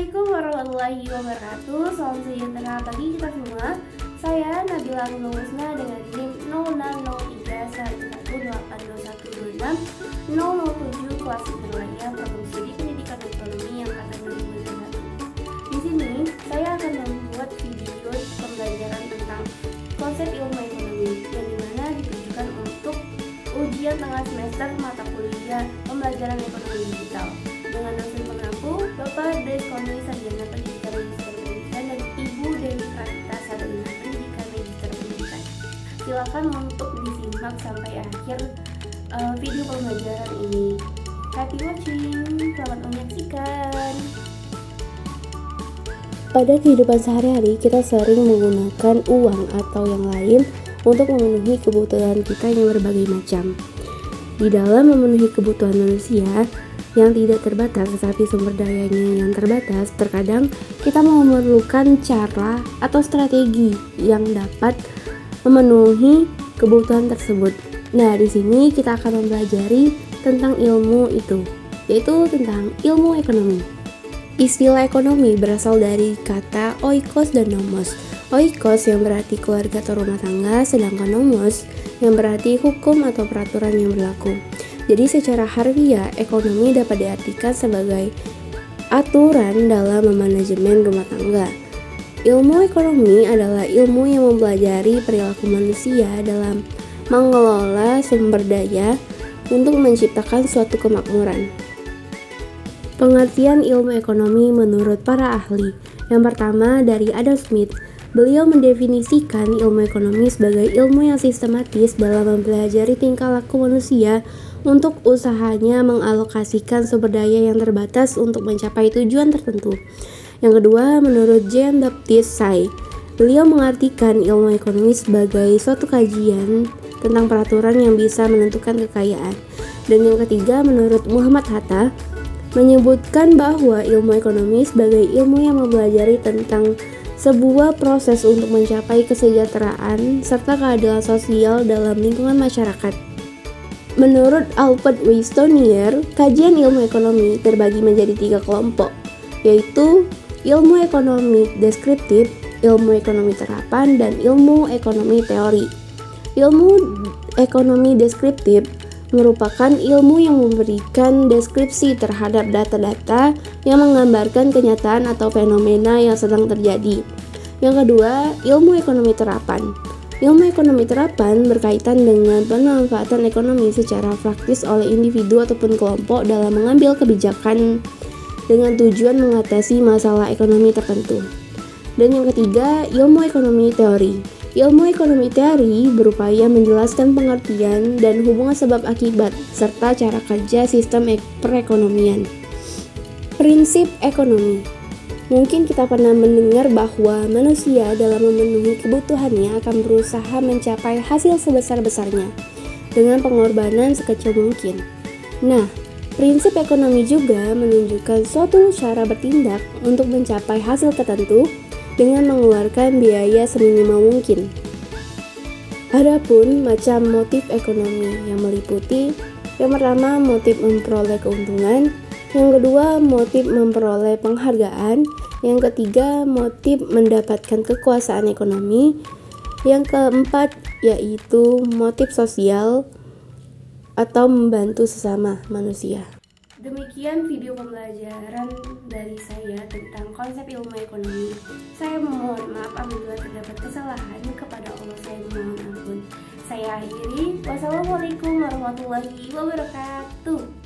Assalamualaikum warahmatullahi wabarakatuh. Salam sejahtera bagi kita semua. Saya Nabila Nurul Husna dengan NIM 0603182126 kelas keduanya Program Studi Pendidikan Ekonomi yang angkatan 2021. Di sini saya akan membuat video pembelajaran tentang konsep ilmu ekonomi yang dimana ditujukan untuk ujian tengah semester mata kuliah pembelajaran ekonomi digital dengan dosen pengampu Bapak Deskoni Sarjana Pendidikan Magister Pendidikan dan Ibu Dewi Pratita Sarjana Pendidikan Magister Pendidikan. Silakan untuk disimak sampai akhir video pembelajaran ini. Happy watching, selamat menyaksikan. Pada kehidupan sehari-hari, kita sering menggunakan uang atau yang lain untuk memenuhi kebutuhan kita yang berbagai macam. Di dalam memenuhi kebutuhan manusia yang tidak terbatas tetapi sumber dayanya yang terbatas, terkadang kita memerlukan cara atau strategi yang dapat memenuhi kebutuhan tersebut. Nah, di sini kita akan mempelajari tentang ilmu itu, yaitu tentang ilmu ekonomi. Istilah ekonomi berasal dari kata oikos dan nomos. Oikos yang berarti keluarga atau rumah tangga, sedangkan nomos yang berarti hukum atau peraturan yang berlaku. Jadi secara harfiah, ekonomi dapat diartikan sebagai aturan dalam memanajemen rumah tangga. Ilmu ekonomi adalah ilmu yang mempelajari perilaku manusia dalam mengelola sumber daya untuk menciptakan suatu kemakmuran. Pengertian ilmu ekonomi menurut para ahli. Yang pertama dari Adam Smith. Beliau mendefinisikan ilmu ekonomi sebagai ilmu yang sistematis dalam mempelajari tingkah laku manusia untuk usahanya mengalokasikan sumber daya yang terbatas untuk mencapai tujuan tertentu. Yang kedua, menurut Jean-Baptiste Say, beliau mengartikan ilmu ekonomi sebagai suatu kajian tentang peraturan yang bisa menentukan kekayaan. Dan yang ketiga, menurut Muhammad Hatta, menyebutkan bahwa ilmu ekonomi sebagai ilmu yang mempelajari tentang sebuah proses untuk mencapai kesejahteraan serta keadilan sosial dalam lingkungan masyarakat. Menurut Albert Weistonier, kajian ilmu ekonomi terbagi menjadi 3 kelompok, yaitu ilmu ekonomi deskriptif, ilmu ekonomi terapan, dan ilmu ekonomi teori. Ilmu ekonomi deskriptif merupakan ilmu yang memberikan deskripsi terhadap data-data yang menggambarkan kenyataan atau fenomena yang sedang terjadi. Yang kedua, ilmu ekonomi terapan. Ilmu ekonomi terapan berkaitan dengan pemanfaatan ekonomi secara praktis oleh individu ataupun kelompok dalam mengambil kebijakan dengan tujuan mengatasi masalah ekonomi tertentu. Dan yang ketiga, ilmu ekonomi teori. Ilmu ekonomi teori berupaya menjelaskan pengertian dan hubungan sebab akibat serta cara kerja sistem perekonomian. Prinsip ekonomi. Mungkin kita pernah mendengar bahwa manusia dalam memenuhi kebutuhannya akan berusaha mencapai hasil sebesar-besarnya dengan pengorbanan sekecil mungkin. Nah, prinsip ekonomi juga menunjukkan suatu cara bertindak untuk mencapai hasil tertentu dengan mengeluarkan biaya seminimal mungkin. Adapun macam motif ekonomi yang meliputi, yang pertama motif memperoleh keuntungan, yang kedua motif memperoleh penghargaan, yang ketiga motif mendapatkan kekuasaan ekonomi, yang keempat yaitu motif sosial atau membantu sesama manusia. Demikian video pembelajaran dari saya tentang konsep ilmu ekonomi. Saya memohon maaf apabila terdapat kesalahan, kepada Allah saya memohon ampun. Saya akhiri. Wassalamualaikum warahmatullahi wabarakatuh.